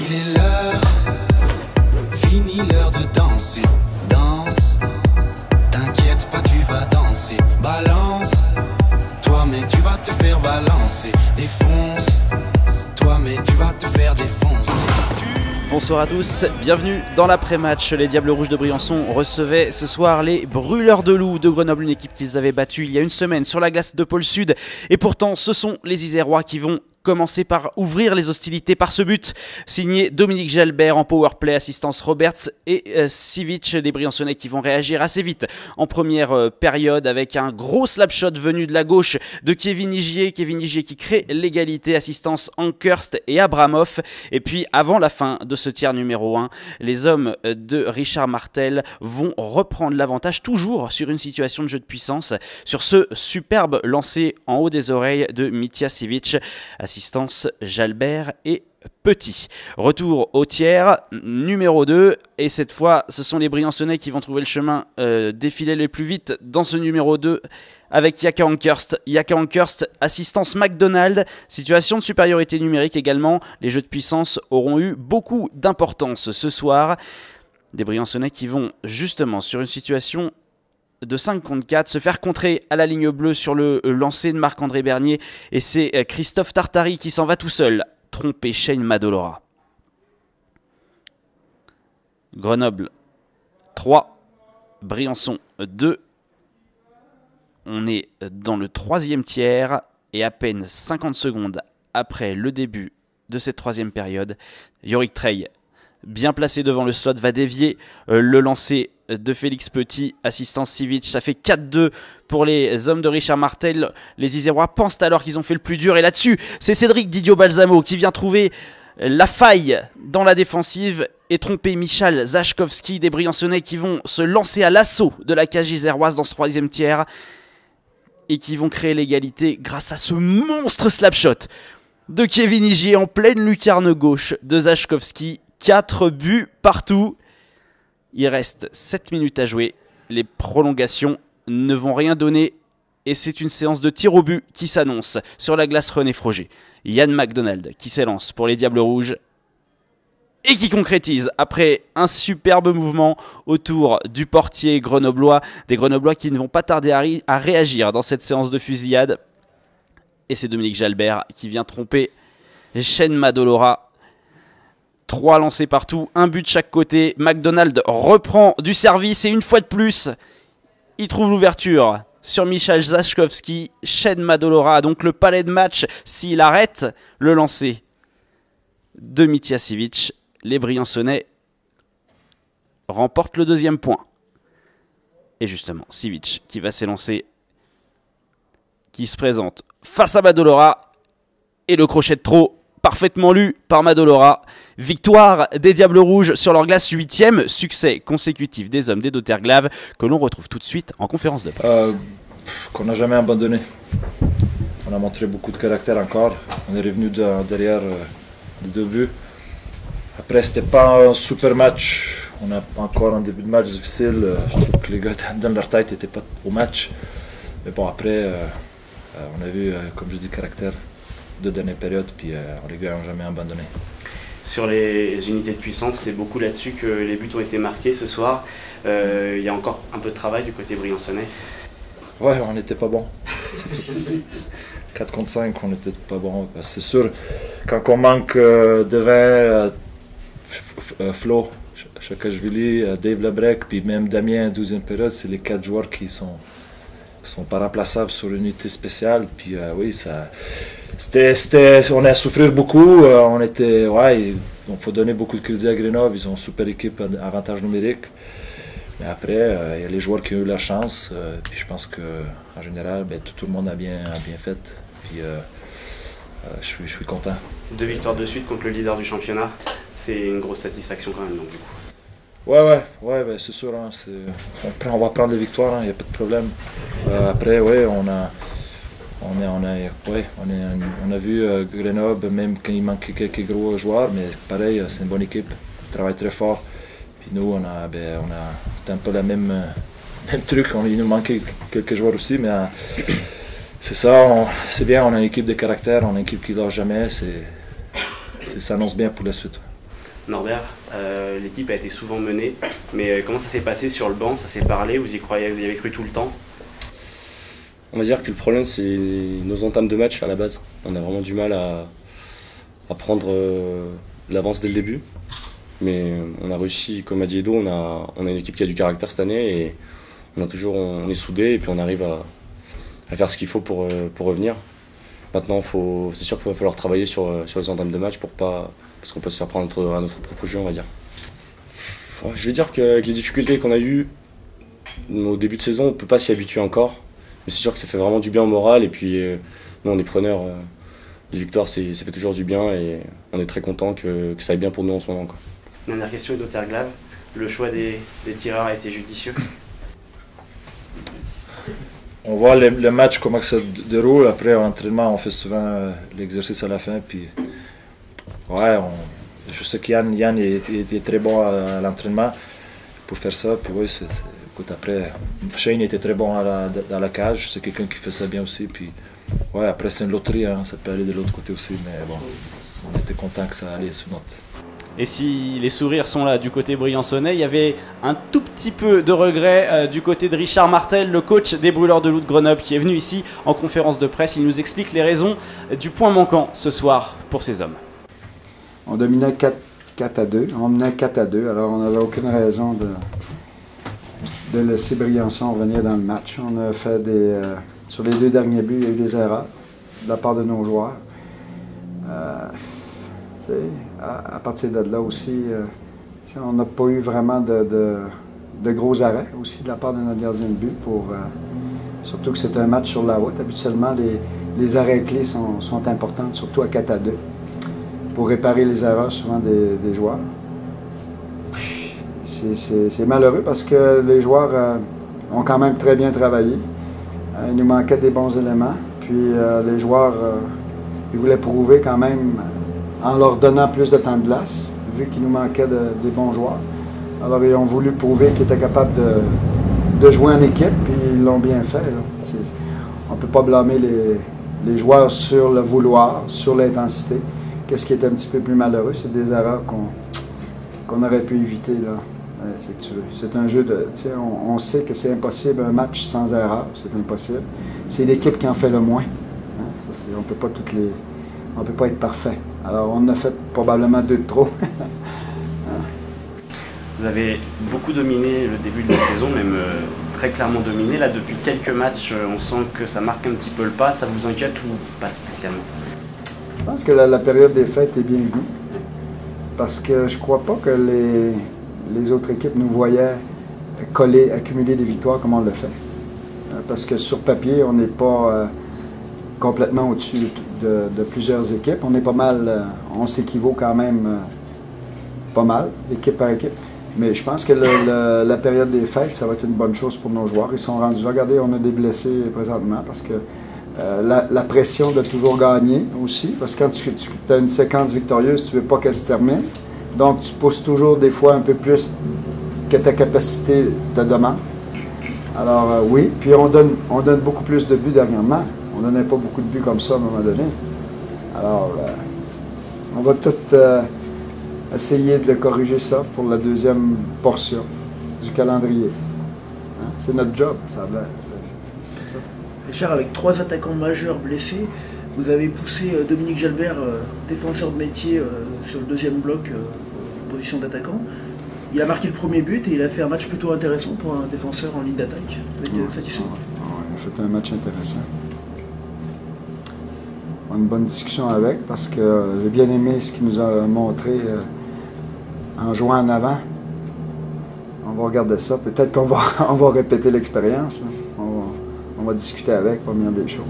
Il est l'heure, fini l'heure de danser. Danse, t'inquiète pas, tu vas danser. Balance, toi mais tu vas te faire balancer. Défonce, toi mais tu vas te faire défoncer. Bonsoir à tous, bienvenue dans l'après-match. Les Diables Rouges de Briançon recevaient ce soir les Brûleurs de Loup de Grenoble, une équipe qu'ils avaient battue il y a une semaine sur la glace de Pôle Sud. Et pourtant, ce sont les Isérois qui vont commencer par ouvrir les hostilités par ce but signé Dominique Jalbert en powerplay, assistance Roberts et Sivic, des Briançonnais qui vont réagir assez vite en première période avec un gros slapshot venu de la gauche de Kevin Igier qui crée l'égalité, assistance Ankerst et Abramov. Et puis avant la fin de ce tiers numéro 1, les hommes de Richard Martel vont reprendre l'avantage, toujours sur une situation de jeu de puissance, sur ce superbe lancé en haut des oreilles de Mitya Sivic, assistance Jalbert et Petit. Retour au tiers numéro 2 et cette fois ce sont les Briançonnais qui vont trouver le chemin défiler le plus vite dans ce numéro 2 avec Yaka Ankerst, assistance McDonald, situation de supériorité numérique également. Les jeux de puissance auront eu beaucoup d'importance ce soir. Des Briançonnais qui vont justement sur une situation de 5 contre 4, se faire contrer à la ligne bleue sur le lancer de Marc-André Bernier. Et c'est Christophe Tartari qui s'en va tout seul tromper Shane Madolora. Grenoble 3, Briançon 2. On est dans le troisième tiers et à peine 50 secondes après le début de cette troisième période, Yorick Trey, bien placé devant le slot, va dévier le lancer de Félix Petit, assistance Sivic. Ça fait 4-2 pour les hommes de Richard Martel. Les Isérois pensent alors qu'ils ont fait le plus dur. Et là-dessus, c'est Cédric Didio Balsamo qui vient trouver la faille dans la défensive et tromper Michal Zachkowski, des Briançonnais qui vont se lancer à l'assaut de la cage iséroise dans ce troisième tiers et qui vont créer l'égalité grâce à ce monstre slapshot de Kevin Igier en pleine lucarne gauche de Zachkowski. 4 buts partout. Il reste 7 minutes à jouer. Les prolongations ne vont rien donner. Et c'est une séance de tir au but qui s'annonce sur la glace René Froger. Yann McDonald qui s'élance pour les Diables Rouges. Et qui concrétise après un superbe mouvement autour du portier grenoblois. Des Grenoblois qui ne vont pas tarder à réagir dans cette séance de fusillade. Et c'est Dominique Jalbert qui vient tromper Shane Madolora. 3 lancés partout, un but de chaque côté. McDonald reprend du service et une fois de plus, il trouve l'ouverture sur Michal Zachkowski. Shane Madolora a donc le palais de match s'il arrête le lancer de Mitya Sivic. Les Briançonnais remportent le deuxième point. Et justement, Sivic qui va s'élancer, qui se présente face à Madolora. Et le crochet de trop, parfaitement lu par Madolora. Victoire des Diables Rouges sur leur glace, 8e succès consécutif des hommes des Doterglav que l'on retrouve tout de suite en conférence de presse. Qu'on n'a jamais abandonné. On a montré beaucoup de caractère encore. On est revenu derrière les 2 buts. Après, c'était pas un super match. On a encore un début de match difficile. Je trouve que les gars dans leur tête n'étaient pas au match. Mais bon, après, on a vu, comme je dis, caractère de dernière période. Puis les gars n'ont jamais abandonné. Sur les unités de puissance, c'est beaucoup là-dessus que les buts ont été marqués ce soir. Il y a encore un peu de travail du côté briançonnais. Ouais, on n'était pas bon. 4 contre 5, on n'était pas bon. C'est sûr, quand on manque devant Flo, Chakashvili, Dave Lebrec, puis même Damien, 12e période, c'est les 4 joueurs qui sont pas remplaçables sur l'unité spéciale. Puis oui, ça... on a souffert beaucoup, il faut donner beaucoup de crédit à Grenoble, ils ont une super équipe, avantage numérique. Mais après, il y a les joueurs qui ont eu leur chance, puis je pense qu'en général, tout le monde a bien fait. Puis je suis content. 2 victoires de suite contre le leader du championnat, c'est une grosse satisfaction quand même, donc du coup. Ouais, c'est sûr, hein, on va prendre les victoires, il n'y a pas de problème. Après, ouais, on a vu Grenoble, même quand il manquait quelques gros joueurs, mais pareil, c'est une bonne équipe, ils travaillent très fort. Puis nous, c'était un peu le même truc, il nous manquait quelques joueurs aussi, mais c'est ça, c'est bien, on a une équipe de caractère, on a une équipe qui ne lâche jamais, ça s'annonce bien pour la suite. Norbert, l'équipe a été souvent menée, mais comment ça s'est passé sur le banc? Ça s'est parlé? Vous y croyez? Vous y avez cru tout le temps? On va dire que le problème, c'est nos entames de match à la base. On a vraiment du mal à prendre l'avance dès le début. Mais on a réussi, comme a dit Edo, on a une équipe qui a du caractère cette année et on est soudés et puis on arrive à faire ce qu'il faut pour revenir. Maintenant, c'est sûr qu'il va falloir travailler sur les entames de match parce qu'on peut se faire prendre à notre propre jeu, on va dire. Je vais dire qu'avec les difficultés qu'on a eues au début de saison, on ne peut pas s'y habituer encore. Mais c'est sûr que ça fait vraiment du bien au moral et puis nous on est preneurs. Les victoires, ça fait toujours du bien et on est très content que ça aille bien pour nous en ce moment, quoi. Dernière question, Edo Terglav. Le choix des tireurs a été judicieux? On voit le match, comment ça se déroule. Après, en entraînement, on fait souvent l'exercice à la fin. Puis, ouais, je sais qu'Yann est très bon à l'entraînement pour faire ça. Puis, ouais, écoute, après, Shane était très bon dans la cage. C'est quelqu'un qui fait ça bien aussi. Puis, ouais, après, c'est une loterie. Hein, ça peut aller de l'autre côté aussi. Mais bon, on était content que ça allait sous note. Et si les sourires sont là du côté briançonnais, il y avait un tout petit peu de regret du côté de Richard Martel, le coach des Brûleurs de Loup de Grenoble, qui est venu ici en conférence de presse. Il nous explique les raisons du point manquant ce soir pour ces hommes. On dominait 4-2, on menait 4-2, alors on n'avait aucune raison de laisser Briançon revenir dans le match. On a fait sur les 2 derniers buts, il y a eu des erreurs de la part de nos joueurs. À partir de là aussi, on n'a pas eu vraiment de gros arrêts aussi de la part de notre gardien de but. Surtout que c'est un match sur la route. Habituellement, les arrêts clés sont importants, surtout à 4-2, pour réparer les erreurs souvent des joueurs. C'est malheureux parce que les joueurs ont quand même très bien travaillé. Il nous manquait des bons éléments. Puis les joueurs, ils voulaient prouver quand même, en leur donnant plus de temps de glace, vu qu'il nous manquait des bons joueurs. Alors, ils ont voulu prouver qu'ils étaient capables de jouer en équipe, puis ils l'ont bien fait. On ne peut pas blâmer les joueurs sur le vouloir, sur l'intensité. Qu'est-ce qui est un petit peu plus malheureux, c'est des erreurs qu'on aurait pu éviter, là. C'est un jeu de... On sait que c'est impossible, un match sans erreur, c'est impossible. C'est l'équipe qui en fait le moins. On ne peut pas on peut pas être parfait. Alors, on en a fait probablement 2 de trop. Vous avez beaucoup dominé le début de la saison, même très clairement dominé. Là, depuis quelques matchs, on sent que ça marque un petit peu le pas. Ça vous inquiète ou pas spécialement? Je pense que la période des fêtes est bienvenue. Parce que je ne crois pas que les autres équipes nous voyaient accumuler des victoires comme on le fait. Parce que sur papier, on n'est pas complètement au-dessus de plusieurs équipes. On est pas mal, on s'équivaut quand même pas mal, équipe par équipe. Mais je pense que la période des fêtes, ça va être une bonne chose pour nos joueurs. Ils sont rendus là. Regardez, on a des blessés présentement parce que la pression de toujours gagner aussi. Parce que quand tu as une séquence victorieuse, tu ne veux pas qu'elle se termine. Donc, tu pousses toujours des fois un peu plus que ta capacité te demande. Alors, oui. Puis, on donne beaucoup plus de buts dernièrement. On ne donnait pas beaucoup de buts comme ça à un moment donné. Alors, on va tout essayer de corriger ça pour la deuxième portion du calendrier. Hein? C'est notre job, ça a l'air. C'est ça. Richard, avec 3 attaquants majeurs blessés, vous avez poussé Dominique Jalbert, défenseur de métier, sur le 2e bloc, position d'attaquant. Il a marqué le premier but et il a fait un match plutôt intéressant pour un défenseur en ligne d'attaque. Vous êtes satisfait? Il a fait un match intéressant. On a une bonne discussion avec parce que j'ai bien aimé ce qu'il nous a montré en jouant en avant. On va regarder ça. Peut-être qu'on va répéter l'expérience. On va discuter avec pour bien des choses.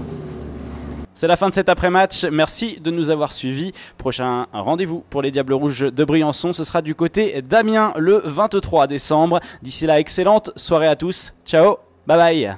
C'est la fin de cet après-match. Merci de nous avoir suivis. Prochain rendez-vous pour les Diables Rouges de Briançon. Ce sera du côté d'Amiens le 23 décembre. D'ici là, excellente soirée à tous. Ciao, bye bye.